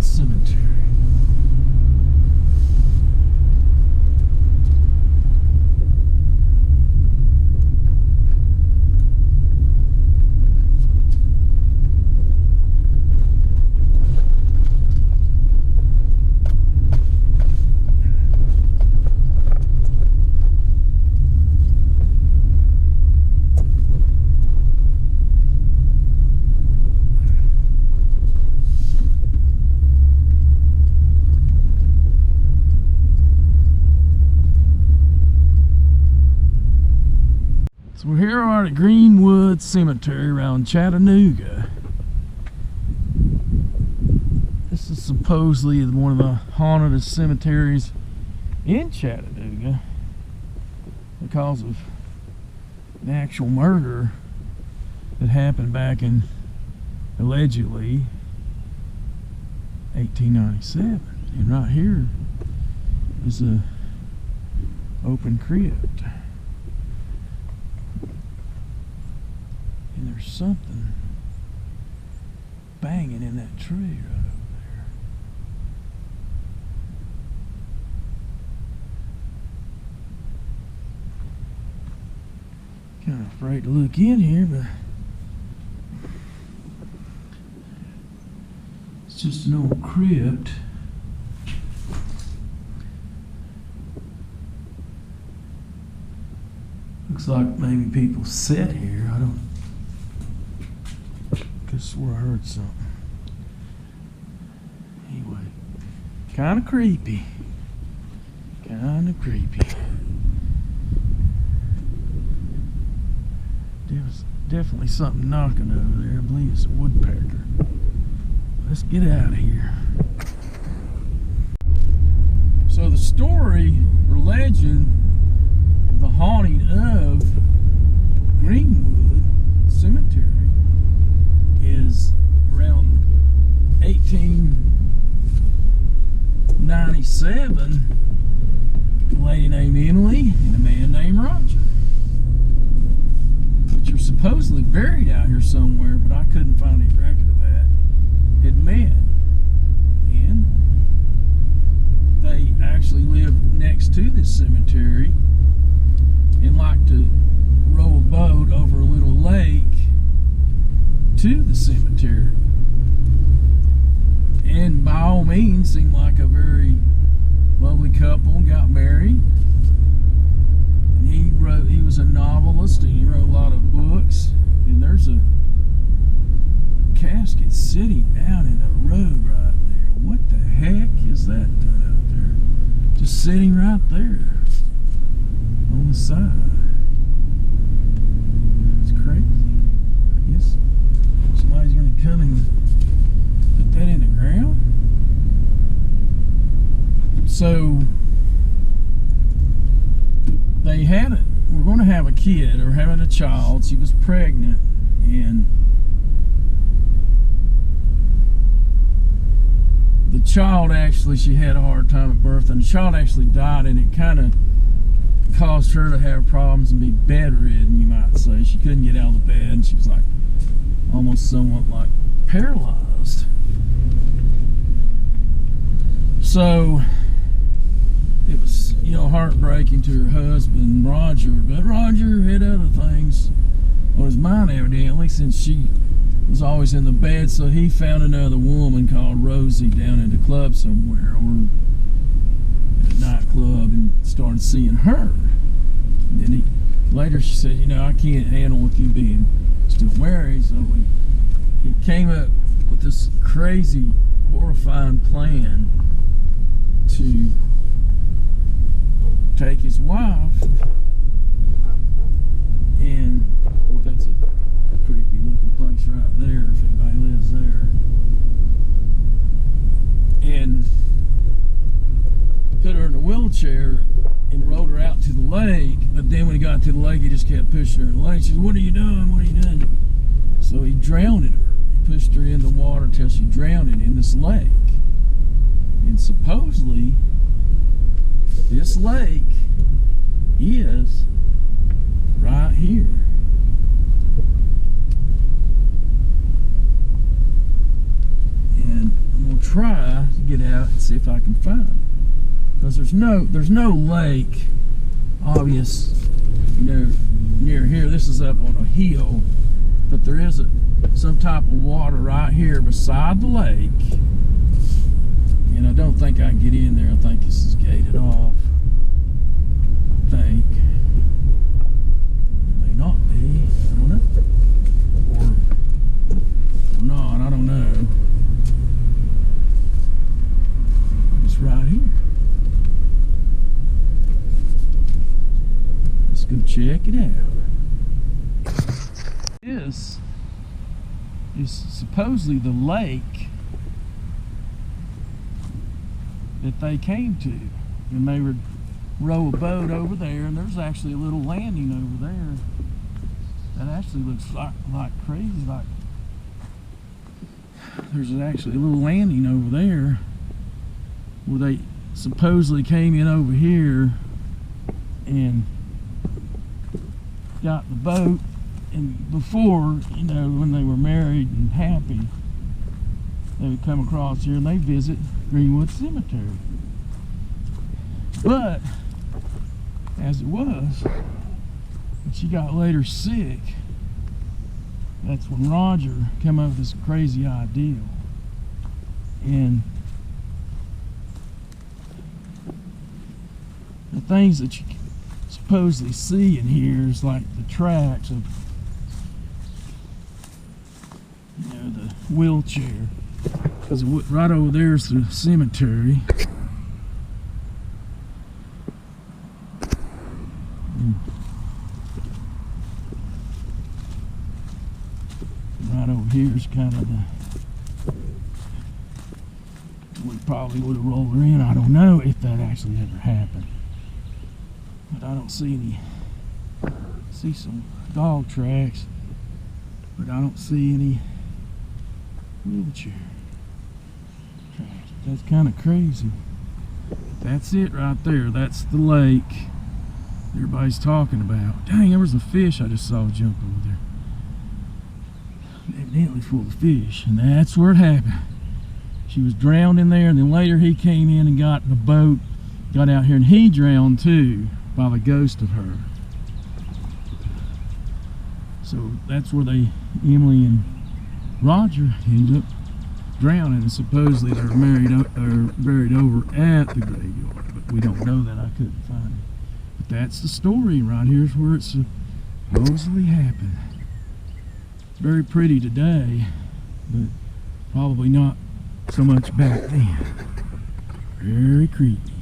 Cemetery. So we're here at Greenwood Cemetery around Chattanooga. This is supposedly one of the haunted cemeteries in Chattanooga because of an actual murder that happened back in, allegedly, 1897. And right here is a open crypt. And there's something banging in that tree right over there. Kind of afraid to look in here, but it's just an old crypt. Looks like maybe people sit here. I don't. I swore I heard something. Anyway, kind of creepy. Kind of creepy. There's definitely something knocking over there. I believe it's a woodpecker. Let's get out of here. So the story or legend of the haunting of Greenwood Cemetery is around 1897. A lady named Emily and a man named Roger, which are supposedly buried out here somewhere, but I couldn't find any record of that, had met. And they actually lived next to this cemetery and liked to row a boat over a little lake to the cemetery, and by all means seemed like a very lovely couple. Got married, and he was a novelist, and he wrote a lot of books. And there's a casket sitting down in the road right there. What the heck is that out there? Just sitting right there on the side. It's crazy. I guess somebody's going to come and put that in the ground. So they we're going to have a kid, or having a child. She was pregnant, and the child actually, she had a hard time at birth, and the child actually died, and it kind of caused her to have problems and be bedridden, you might say. She couldn't get out of the bed, and she was like almost somewhat like paralyzed. So it was, heartbreaking to her husband, Roger. But Roger had other things on his mind, evidently, since she was always in the bed. So he found another woman called Rosie down at a club somewhere, or at a nightclub, and started seeing her. And then later she said, I can't handle with you being still married. So he came up with this crazy, horrifying plan to take his wife, and boy, that's a creepy looking place right there if anybody lives there, and put her in a wheelchair and rode her out to the lake. But then when he got to the lake, he just kept pushing her in the lake. She said, "What are you doing? What are you doing?" So he drowned her. He pushed her in the water until she drowned in this lake. And supposedly this lake is right here. And I'm going to try to get out and see if I can find them. Because there's no lake obvious, near here. This is up on a hill, but there is some type of water right here beside the lake. And I don't think I can get in there. I think this is gated off. I think. It may not be. I don't know. Or not. I don't know. It's right here. Let's go check it out. This is supposedly the lake that they came to, and they would row a boat over there, and there's actually a little landing over there that actually looks like crazy. Like there's actually a little landing over there where they supposedly came in over here and got the boat. And before, when they were married and happy, they would come across here and they visit Greenwood Cemetery. But as it was, when she got later sick, that's when Roger came up with this crazy idea. And the things that you supposedly see in here is like the tracks of the wheelchair, because right over there is the cemetery. Right over here is kind of we probably would have rolled her in. I don't know if that actually ever happened, but I don't see some dog tracks, but I don't see any wheelchair tracks. That's kind of crazy. That's it right there. That's the lake everybody's talking about. Dang, there was a fish I just saw jump over there. Evidently full of fish, and that's where it happened. She was drowned in there, and then later he came in and got in the boat, got out here, and he drowned too by the ghost of her. So that's where Emily and Roger ended up drowning, and supposedly they were buried over at the graveyard, but we don't know that. I couldn't find it. But that's the story. Right here's where it supposedly happened. It's very pretty today, but probably not so much back then. Very creepy.